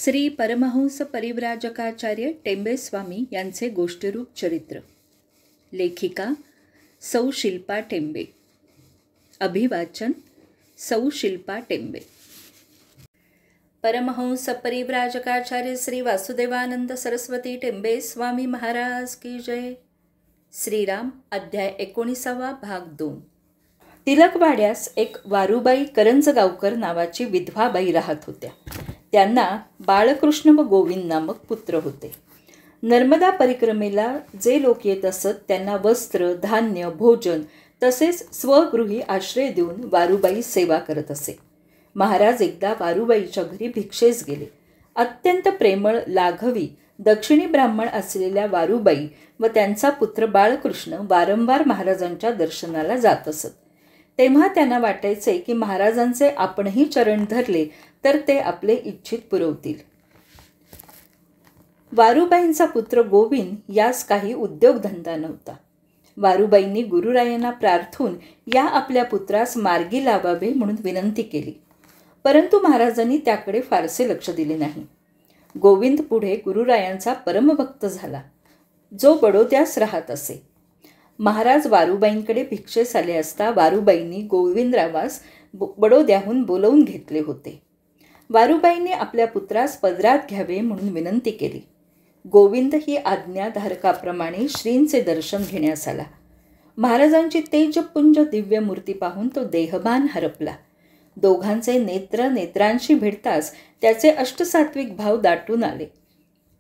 श्री परमहंस परिव्राजकाचार्य टेंबे स्वामी यांचे गोष्टीरूप चरित्र. लेखिका सौ शिल्पा टेंबे. अभिवाचन सौ शिल्पा टेंबे. परमहंस परिव्राजकाचार्य श्री वासुदेवानंद सरस्वती टेंबे स्वामी महाराज की जय. श्रीराम. अध्याय 19 भाग 2. तिलकवाड्यास एक वारुबाई करंजगावकर नावाची विधवा बाई राहत होत्या. त्यांना बाळकृष्ण व गोविंद नामक पुत्र होते. नर्मदा परिक्रमेला जे लोक येत असत त्यांना वस्त्र, धान्य, भोजन तसेच स्वगृही आश्रय देऊन वारुबाई सेवा करत असे. महाराज एकदा वारुबाईच्या घरी भिक्षेस गेले. अत्यंत प्रेमळ, लाघवी, दक्षिणी ब्राह्मण असलेल्या वारुबाई व त्यांचा पुत्र बाळकृष्ण वारंवार महाराजांच्या दर्शनाला जात असत. तेव्हा त्यांना वाटायचे की महाराजांचे आपणही चरण धरले तर ते आपले इच्छित पुरवतील. वारुबाईंचा पुत्र गोविंद यास काही उद्योगधंदा नव्हता. वारुबाईंनी गुरुरायांना प्रार्थून या आपल्या पुत्रास मार्गी लावावे म्हणून विनंती केली, परंतु महाराजांनी त्याकडे फारसे लक्ष दिले नाही. गोविंद पुढे गुरुरायांचा परमभक्त झाला, जो बडोद्यास राहत असे. महाराज वारुबाईंकडे भिक्षेस आले असता वारुबाईंनी गोविंदरावास बडोद्याहून बोलवून घेतले होते. वारुबाईंनी आपल्या पुत्रास पदरात घ्यावे म्हणून विनंती केली. गोविंद ही आज्ञाधारकाप्रमाणे श्रींचे दर्शन घेण्यास आला. महाराजांची तेजपुंज दिव्य मूर्ती पाहून तो देहभान हरपला. दोघांचे नेत्र नेत्रांशी भिडताच त्याचे अष्टसात्विक भाव दाटून आले.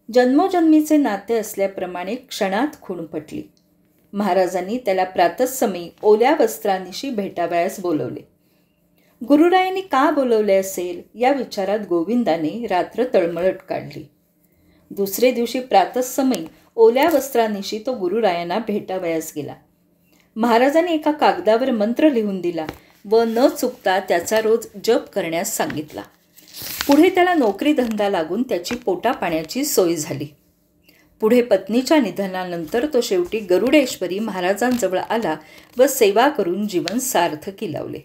जन्मोजन्मीचे नाते असल्याप्रमाणे क्षणात खूण पटली. महाराजांनी त्याला प्रातःसमयी ओल्या वस्त्रांनिशी भेटावयास बोलवले. गुरुरायांनी का बोलवले असेल या विचारात गोविंदाने रात्र तळमळत काढली. दुसरे दिवशी प्रातःसमयी ओल्या वस्त्रांनिशी तो गुरुरायांना भेटावयास गेला. महाराजांनी एका कागदावर मंत्र लिहून दिला व न चुकता त्याचा रोज जप करण्यास सांगितला. पुढे त्याला नोकरी धंदा लागून त्याची पोटापाण्याची सोय झाली. पुढे पत्नीच्या निधनानंतर तो शेवटी गरुडेश्वरी महाराजांजवळ आला व सेवा करून जीवन सार्थकी लावले.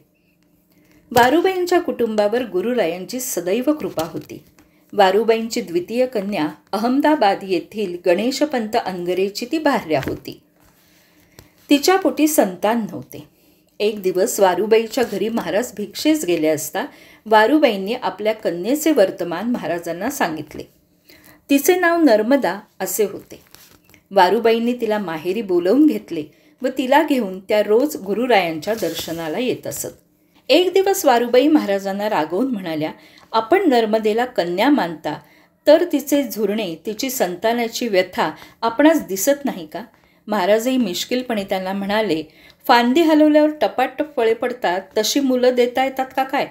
वारुबाईंच्या कुटुंबावर गुरुरायांची सदैव कृपा होती. वारुबाईंची द्वितीय कन्या अहमदाबाद येथील गणेशपंत अनगरेची ती भार्या होती. तिच्या पोटी संतान नव्हते. एक दिवस वारुबाईच्या घरी महाराज भिक्षेस गेले असता वारुबाईंनी आपल्या कन्येचे वर्तमान महाराजांना सांगितले. तिचे नाव नर्मदा असे होते. वारुबाईंनी तिला माहेरी बोलवून घेतले व तिला घेऊन त्या रोज गुरुरायांच्या दर्शनाला येत असत. एक दिवस वारुबाई महाराजांना रागवून म्हणाल्या, आपण नर्मदेला कन्या मानता तर तिचे झुरणे, तिची संतानाची व्यथा आपणास दिसत नाही का? महाराजही मिश्किलपणे त्यांना म्हणाले, फांदी हलवल्यावर टपाटप फळे पडतात तशी मुलं देता येतात का काय?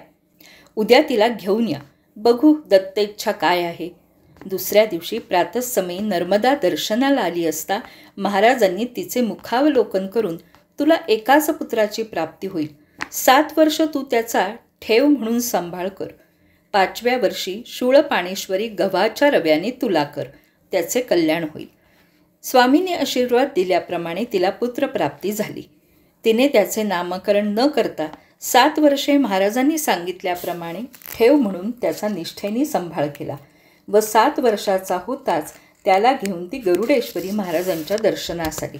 उद्या तिला घेऊन या, बघू दत्तेच्छा काय आहे. दुसऱ्या दिवशी प्रातःसमयी नर्मदा दर्शनाला आली असता महाराजांनी तिचे मुखावलोकन करून, तुला एकाच पुत्राची प्राप्ती होईल. 7 वर्ष तू त्याचा ठेव म्हणून सांभाळ कर. 5व्या वर्षी शूळपाणेश्वरी गव्हाच्या रव्याने तुला कर, त्याचे कल्याण होईल. स्वामींनी आशीर्वाद दिल्याप्रमाणे तिला पुत्रप्राप्ती झाली. तिने त्याचे नामकरण न करता 7 वर्षे महाराजांनी सांगितल्याप्रमाणे ठेव म्हणून त्याचा निष्ठेने सांभाळ केला व 7 वर्षाचा होताच त्याला घेऊन ती गरुडेश्वरी महाराजांच्या दर्शनास आली.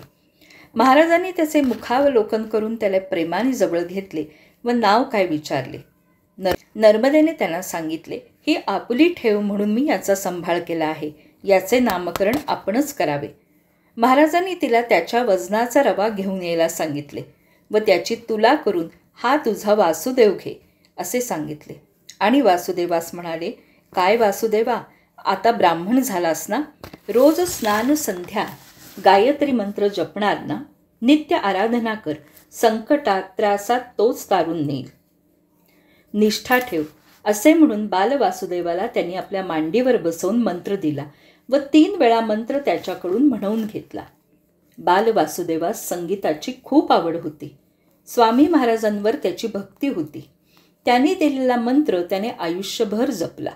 महाराजांनी त्याचे मुखावलोकन करून त्याला प्रेमाने जवळ घेतले व नाव काय विचारले. नर्मदेने त्यांना सांगितले, ही आपुली ठेव म्हणून मी याचा सांभाळ केला आहे, याचे नामकरण आपणच करावे. महाराजांनी तिला त्याच्या वजनाचा रवा घेऊन यायला सांगितले व त्याची तुला करून हा तुझा वासुदेव घे असे सांगितले. आणि वासुदेवास म्हणाले, काय वासुदेवा, आता ब्राह्मण झालास ना? रोज स्नान संध्या गायत्री मंत्र जपणार ना? नित्य आराधना कर, संकटात त्रासात तोच तारून नेईल. निष्ठा ठेव असे म्हणून बालवासुदेवाला त्यांनी आपल्या मांडीवर बसवून मंत्र दिला व 3 वेळा मंत्र त्याच्याकडून म्हणवून घेतला. बालवासुदेवास संगीताची खूप आवड होती. स्वामी महाराजांवर त्याची भक्ती होती. त्यांनी दिलेला मंत्र त्याने आयुष्यभर जपला.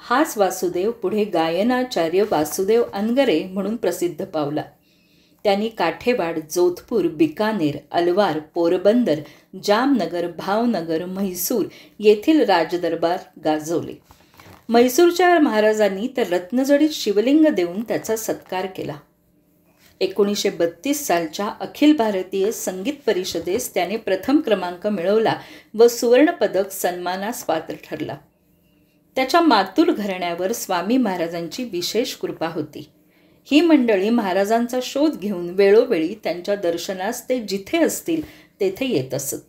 हाच वासुदेव पुढे गायनाचार्य वासुदेव अनगरे म्हणून प्रसिद्ध पावला. त्यांनी काठेवाड, जोधपूर, बिकानेर, अलवार, पोरबंदर, जामनगर, भावनगर, म्हैसूर येथील राजदरबार गाजवले. म्हैसूरच्या महाराजांनी तर रत्नजडीत शिवलिंग देऊन त्याचा सत्कार केला. 1932 सालच्या अखिल भारतीय संगीत परिषदेस त्याने प्रथम क्रमांक मिळवला व सुवर्णपदक सन्मानास पात्र ठरला. त्याच्या मातुल घराण्यावर स्वामी महाराजांची विशेष कृपा होती. ही मंडळी महाराजांचा शोध घेऊन वेळोवेळी त्यांच्या दर्शनास ते जिथे असतील तेथे येत असत.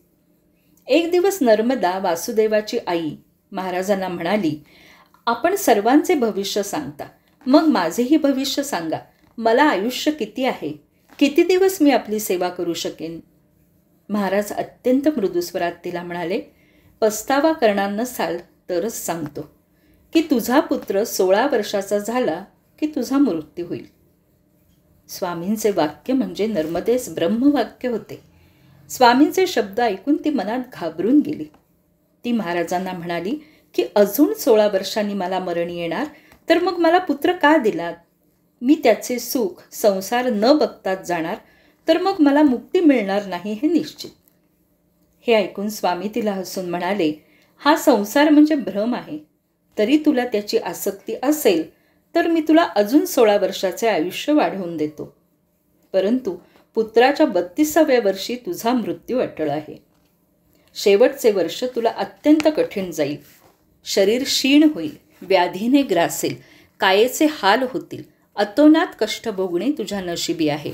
एक दिवस नर्मदा, वासुदेवाची आई, महाराजांना म्हणाली, आपण सर्वांचे भविष्य सांगता, मग माझेही भविष्य सांगा. मला आयुष्य किती आहे? किती दिवस मी आपली सेवा करू शकेन? महाराज अत्यंत मृदुस्वरात तिला म्हणाले, पस्तावा करणार नसाल तरच सांगतो की तुझा पुत्र 16 वर्षाचा झाला की तुझा मृत्यू होईल. स्वामींचे वाक्य म्हणजे नर्मदेस ब्रह्मवाक्य होते. स्वामींचे शब्द ऐकून ती मनात घाबरून गेली. ती महाराजांना म्हणाली की अजून 16 वर्षांनी मला मरण येणार, तर मग मला पुत्र का दिलात? मी त्याचे सुख संसार न बघताच जाणार, तर मग मला मुक्ती मिळणार नाही हे निश्चित. हे ऐकून स्वामी तिला हसून म्हणाले, हा संसार म्हणजे भ्रम आहे. तरी तुला त्याची आसक्ती असेल तर मी तुला अजून 16 वर्षाचे आयुष्य वाढवून देतो. परंतु पुत्राच्या 32व्या वर्षी तुझा मृत्यू अटळ आहे. शेवटचे वर्ष तुला अत्यंत कठीण जाईल. शरीर क्षीण होईल, व्याधीने ग्रासेल, कायेचे हाल होतील, अतोनात कष्ट भोगणे तुझ्या नशिबी आहे.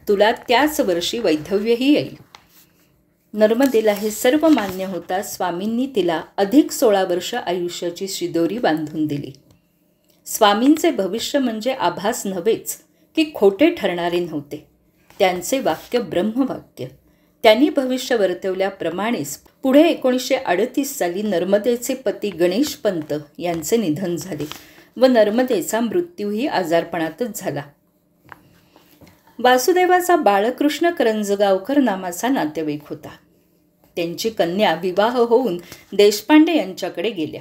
तुला त्याच वर्षी वैधव्यही येईल. नर्मदेला हे सर्व मान्य होता स्वामींनी तिला अधिक 16 वर्ष आयुष्याची शिदोरी बांधून दिली. स्वामींचे भविष्य म्हणजे आभास नव्हेच की खोटे ठरणारे नव्हते. त्यांचे वाक्य ब्रह्मवाक्य. त्यांनी भविष्य वर्तवल्याप्रमाणेच पुढे 1938 साली नर्मदेचे पती गणेश पंत यांचे निधन झाले व नर्मदेचा मृत्यूही आजारपणातच झाला. वासुदेवाचा बाळकृष्ण करंजगावकर नावाचा नातेवाईक होता. त्यांची कन्या विवाह होऊन देशपांडे यांच्याकडे गेल्या.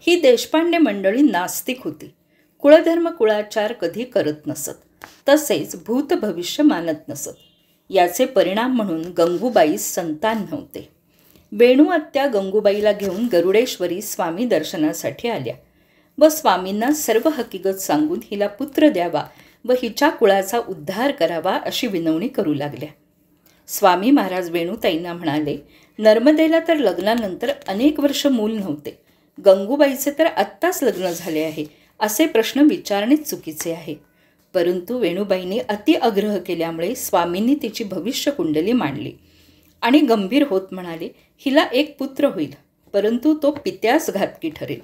ही देशपांडे मंडळी नास्तिक होती. कुळधर्म कुळाचार कधी करत नसत, तसेच भूत भविष्य मानत नसत. याचे परिणाम म्हणून गंगूबाईस संतान नव्हते. वेणू आत्या गंगूबाईला घेऊन गरुडेश्वरी स्वामी दर्शनासाठी आल्या व स्वामींना सर्व हकीकत सांगून हिला पुत्र द्यावा व हिच्या कुळाचा उद्धार करावा अशी विनवणी करू लागल्या. स्वामी महाराज वेणूताईंना म्हणाले, नर्मदेला तर लग्नानंतर अनेक वर्ष मूल नव्हते. गंगूबाईचे तर आत्ताच लग्न झाले आहे. असे प्रश्न विचारणेच चुकीचे आहे. परंतु वेणूबाईंनी अति आग्रह केल्यामुळे स्वामींनी तिची भविष्य कुंडली मांडली आणि गंभीर होत म्हणाले, हिला एक पुत्र होईल, परंतु तो पित्यास घातकी ठरेल.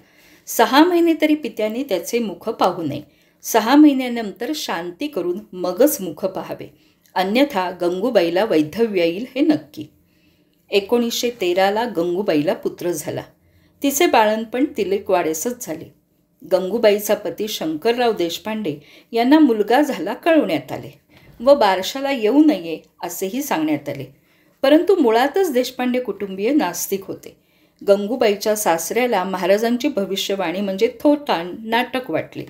6 महिने तरी पित्याने त्याचे मुख पाहू नये. 6 महिन्यानंतर शांती करून मगच मुख पाहावे, अन्यथा गंगूबाईला वैधव्य येईल हे नक्की. 1913ला गंगूबाईला पुत्र झाला. तिचे बाळणपण तिलेकवाडेसच झाले. गंगूबाईचा पती शंकरराव देशपांडे यांना मुलगा झाला कळवण्यात आले व बारशाला येऊ नये असेही सांगण्यात आले. परंतु मुळातच देशपांडे कुटुंबीय नास्तिक होते. गंगूबाईच्या सासऱ्याला महाराजांची भविष्यवाणी म्हणजे थोटांड नाटक वाटले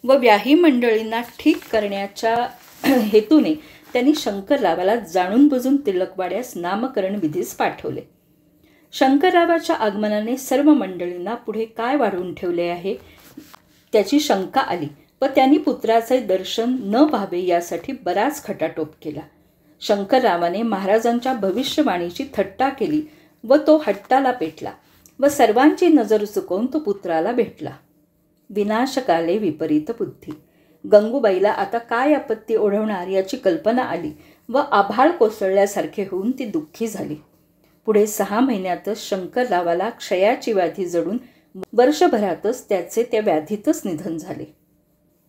व व्याही मंडळींना ठीक करण्याच्या हेतूने त्यांनी शंकररावाला जाणून बुजून तिलकवाड्यास नामकरण विधीस पाठवले. शंकररावाच्या आगमनाने सर्व मंडळींना पुढे काय वाढवून ठेवले आहे त्याची शंका आली व त्यांनी पुत्राचे दर्शन न व्हावे यासाठी बराच खटाटोप केला. शंकररावाने महाराजांच्या भविष्यवाणीची थट्टा केली व तो हट्टाला पेटला व सर्वांची नजर चुकवून तो पुत्राला भेटला. विनाशकाले विपरीत बुद्धी. गंगूबाईला आता काय आपत्ती ओढवणार याची कल्पना आली व आभाळ कोसळल्यासारखे होऊन ती दुःखी झाली. पुढे 6 महिन्यातच शंकररावाला क्षयाची व्याधी जडून वर्षभरातच त्याचे त्या व्याधीतच निधन झाले.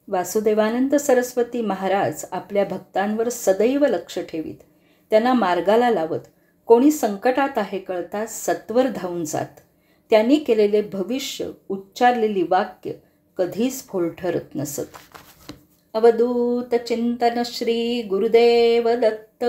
वासुदेवानंद सरस्वती महाराज आपल्या भक्तांवर सदैव लक्ष ठेवीत. त्यांना मार्गाला लावत. कोणी संकटात आहे कळताच सत्वर धावून जात. त्यांनी केलेले भविष्य, उच्चारलेली वाक्य कधीच फोल ठरत नसत. अवधूत चिंतन श्री गुरुदेव दत्त.